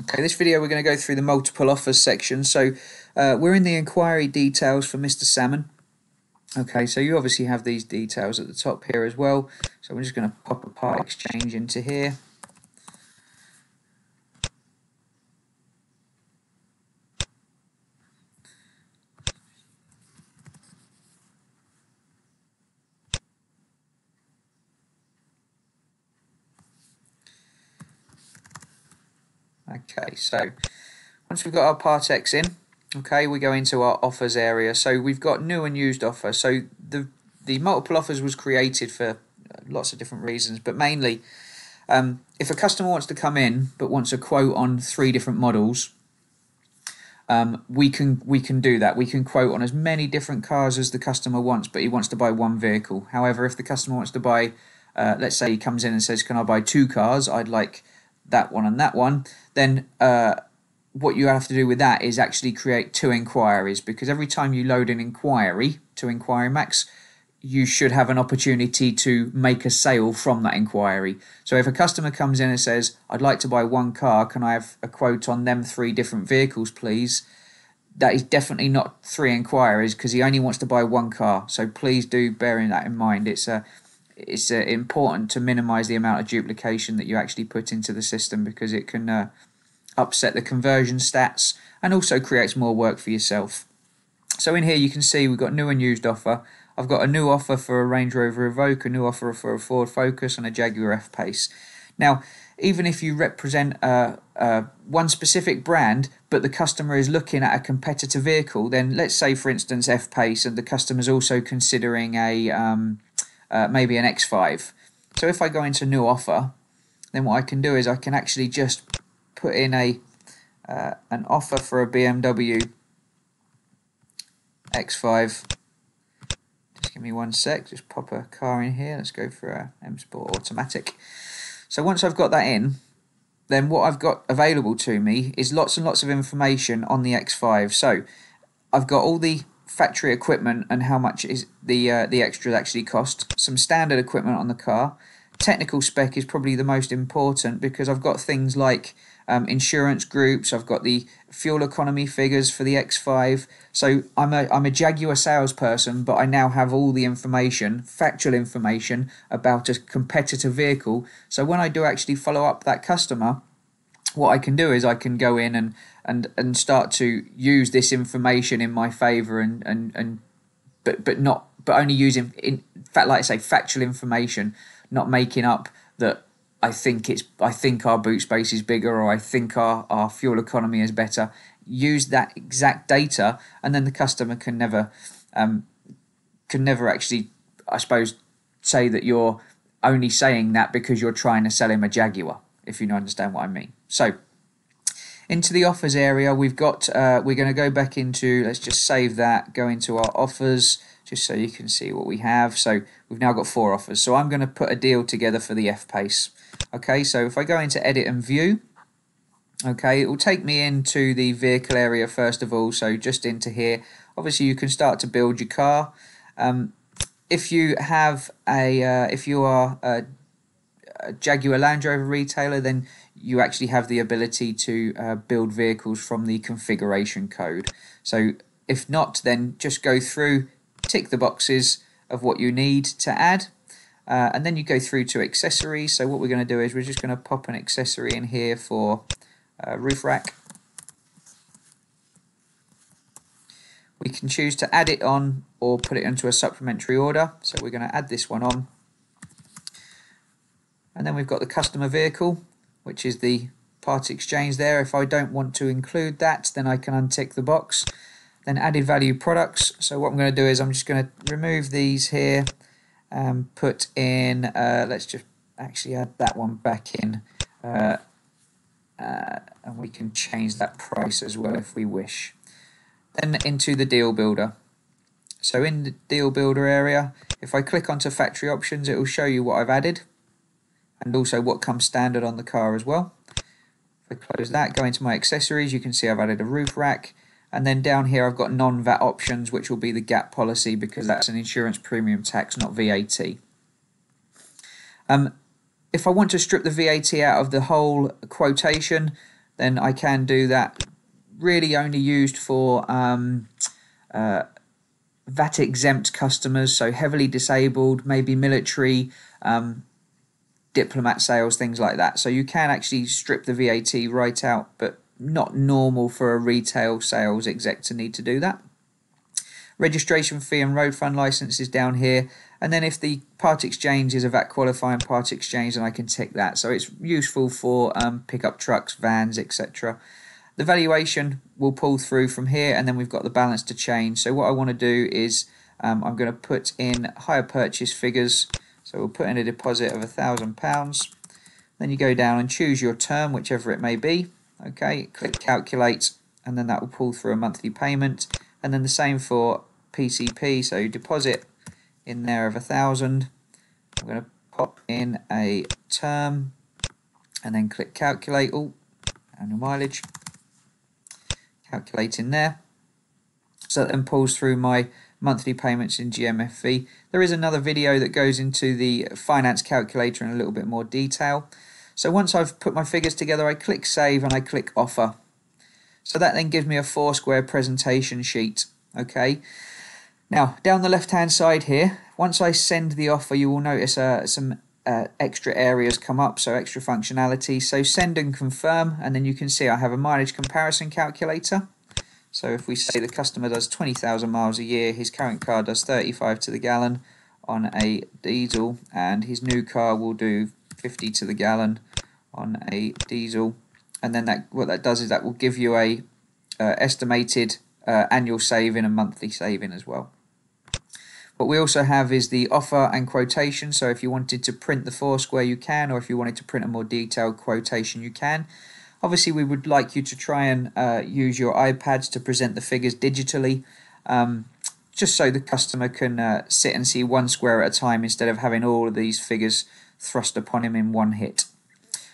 Okay, this video we're going to go through the multiple offers section. So we're in the inquiry details for Mr. Salmon. Okay, so you obviously have these details at the top here as well. So we're just going to pop a part exchange into here. Okay, so once we've got our part X in, okay, we go into our offers area. So we've got new and used offer. So the multiple offers was created for lots of different reasons, but mainly if a customer wants to come in but wants a quote on 3 different models, we can do that. We can quote on as many different cars as the customer wants, but he wants to buy one vehicle. However, if the customer wants to buy, let's say he comes in and says, "Can I buy 2 cars? I'd like that one and that one." Then what you have to do with that is actually create 2 inquiries, because every time you load an inquiry to Inquiry Max, you should have an opportunity to make a sale from that inquiry. So if a customer comes in and says, "I'd like to buy 1 car, can I have a quote on them 3 different vehicles, please?" That is definitely not 3 inquiries, because he only wants to buy 1 car. So please do bear that in mind. It's important to minimize the amount of duplication that you actually put into the system, because it can upset the conversion stats and also creates more work for yourself. So in here you can see we've got new and used offer. I've got a new offer for a Range Rover Evoque, a new offer for a Ford Focus, and a Jaguar F-Pace. Now, even if you represent one specific brand, but the customer is looking at a competitor vehicle, then let's say, for instance, F-Pace, and the customer is also considering a maybe an X5. So if I go into new offer, then what I can do is I can actually just put in an offer for a BMW X5. Just give me 1 sec, just pop a car in here. Let's go for a M Sport Automatic. So once I've got that in, then what I've got available to me is lots and lots of information on the X5. So I've got all the factory equipment and how much is the extras actually cost, some standard equipment on the car. Technical spec is probably the most important, because I've got things like insurance groups. I've got the fuel economy figures for the X5. So I'm a Jaguar salesperson, but I now have all the information, factual information about a competitor vehicle. So when I do actually follow up that customer, what I can do is I can go in and start to use this information in my favor, but only using, in fact, like I say, factual information, not making up that I think our boot space is bigger, or I think our fuel economy is better. Use that exact data, and then the customer can never actually, I suppose, say that you're only saying that because you're trying to sell him a Jaguar, if you understand what I mean. So into the offers area, we've got we're going to go back into, let's just save that, go into our offers, just so you can see what we have. So we've now got 4 offers. So I'm going to put a deal together for the F-Pace. Okay, so if I go into edit and view, okay, it will take me into the vehicle area first of all. So just into here, obviously you can start to build your car. If you have if you are a Jaguar Land Rover retailer, then you actually have the ability to build vehicles from the configuration code. So if not, then just go through, tick the boxes of what you need to add, and then you go through to accessories. So what we're going to do is we're just going to pop an accessory in here for roof rack. We can choose to add it on or put it into a supplementary order. So we're going to add this one on. And then we've got the customer vehicle, which is the part exchange there. If I don't want to include that, then I can untick the box. Then added value products. So what I'm going to do is I'm just going to remove these here and put in, let's just actually add that one back in. And we can change that price as well if we wish. Then into the deal builder. So in the deal builder area, if I click onto factory options, it will show you what I've added and also what comes standard on the car as well. If I close that, go into my accessories, you can see I've added a roof rack. And then down here I've got non-VAT options, which will be the gap policy, because that's an insurance premium tax, not VAT. If I want to strip the VAT out of the whole quotation, then I can do that. Really only used for VAT exempt customers, so heavily disabled, maybe military, diplomat sales, things like that. So you can actually strip the VAT right out, but not normal for a retail sales exec to need to do that. Registration fee and road fund license is down here, and then if the part exchange is a VAT qualifying part exchange, then I can tick that. So it's useful for pickup trucks, vans, etc. The valuation will pull through from here, and then we've got the balance to change. So what I want to do is I'm going to put in hire purchase figures. So we'll put in a deposit of £1,000. Then you go down and choose your term, whichever it may be. Okay, click calculate, and then that will pull through a monthly payment. And then the same for PCP. So deposit in there of 1,000. I'm going to pop in a term, and then click calculate. Oh, annual mileage. Calculate in there. So that then pulls through my monthly payments in GMFV. There is another video that goes into the finance calculator in a little bit more detail. So once I've put my figures together, I click save and I click offer. So that then gives me a 4-square presentation sheet. Okay. Now down the left hand side here, once I send the offer, you will notice some extra areas come up, so extra functionality. So send and confirm, and then you can see I have a mileage comparison calculator. So if we say the customer does 20,000 miles a year, his current car does 35 to the gallon on a diesel, and his new car will do 50 to the gallon on a diesel. And then what that does is that will give you a estimated annual saving and monthly saving as well. What we also have is the offer and quotation. So if you wanted to print the 4-square, you can, or if you wanted to print a more detailed quotation, you can. Obviously, we would like you to try and use your iPads to present the figures digitally, just so the customer can sit and see 1 square at a time instead of having all of these figures thrust upon him in one hit.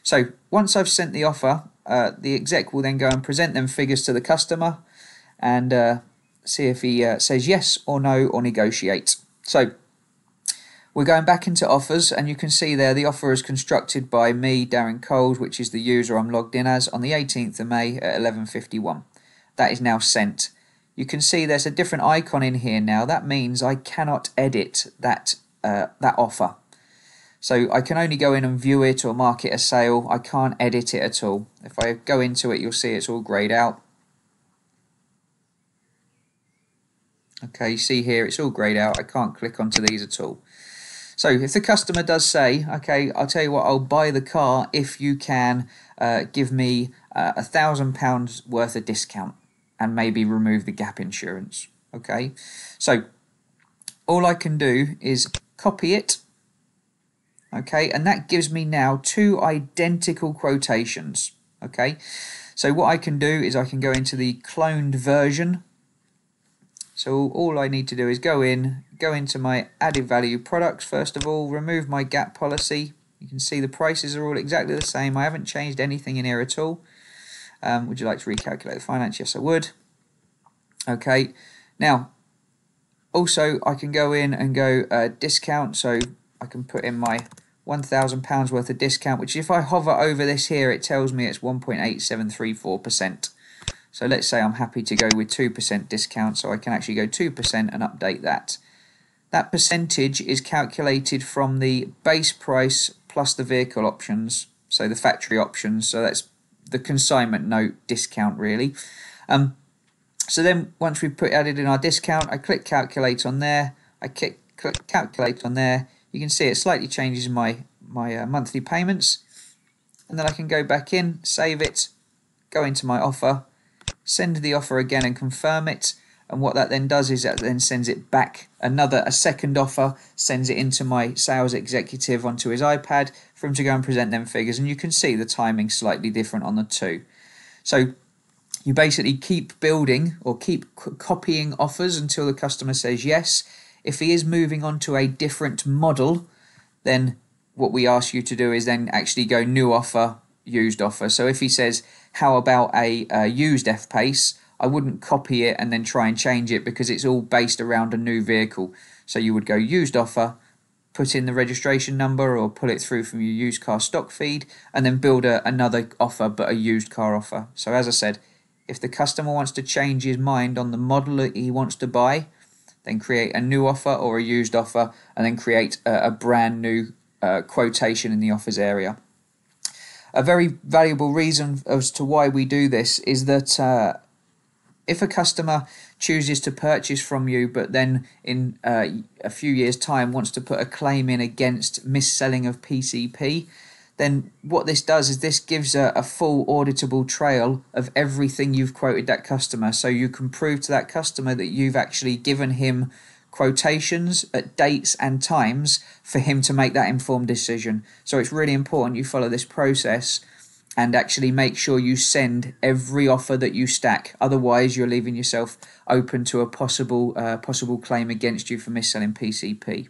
So once I've sent the offer, the exec will then go and present them figures to the customer and see if he says yes or no or negotiate. So we're going back into offers, and you can see there the offer is constructed by me, Darren Coles, which is the user I'm logged in as, on the 18th of May at 11:51. That is now sent. You can see there's a different icon in here now. That means I cannot edit that offer. So I can only go in and view it or mark it as sale. I can't edit it at all. If I go into it, you'll see it's all greyed out. Okay, you see here it's all greyed out. I can't click onto these at all. So if the customer does say, okay, I'll tell you what, I'll buy the car if you can give me £1,000 worth of discount and maybe remove the gap insurance. Okay, so all I can do is copy it. Okay, and that gives me now 2 identical quotations. Okay, so what I can do is I can go into the cloned version. So all I need to do is go into my added value products first of all, remove my gap policy. You can see the prices are all exactly the same. I haven't changed anything in here at all. Would you like to recalculate the finance? Yes, I would. Okay, now also I can go in and go discount. So I can put in my £1,000 worth of discount, which if I hover over this here, it tells me it's 1.8734%. So let's say I'm happy to go with 2% discount, so I can actually go 2% and update that. That percentage is calculated from the base price plus the vehicle options, so the factory options, so that's the consignment note discount really. So then once we've added in our discount, I click calculate on there, I click calculate on there, you can see it slightly changes my monthly payments, and then I can go back in, save it, go into my offer, send the offer again and confirm it, and what that then does is that then sends it back a second offer, sends it into my sales executive onto his iPad for him to go and present them figures, and you can see the timing slightly different on the two. So you basically keep building or keep copying offers until the customer says yes. If he is moving on to a different model, then what we ask you to do is then actually go new offer, used offer. So if he says, how about a used F-Pace, I wouldn't copy it and then try and change it because it's all based around a new vehicle. So you would go used offer, put in the registration number or pull it through from your used car stock feed, and then build another offer, but a used car offer. So as I said, if the customer wants to change his mind on the model that he wants to buy, then create a new offer or a used offer, and then create a brand new quotation in the offers area. A very valuable reason as to why we do this is that if a customer chooses to purchase from you, but then in a few years' time wants to put a claim in against mis-selling of PCP, then what this does is this gives a full auditable trail of everything you've quoted that customer. So you can prove to that customer that you've actually given him quotations at dates and times for him to make that informed decision. So it's really important you follow this process and actually make sure you send every offer that you stack. Otherwise, you're leaving yourself open to a possible claim against you for mis-selling PCP.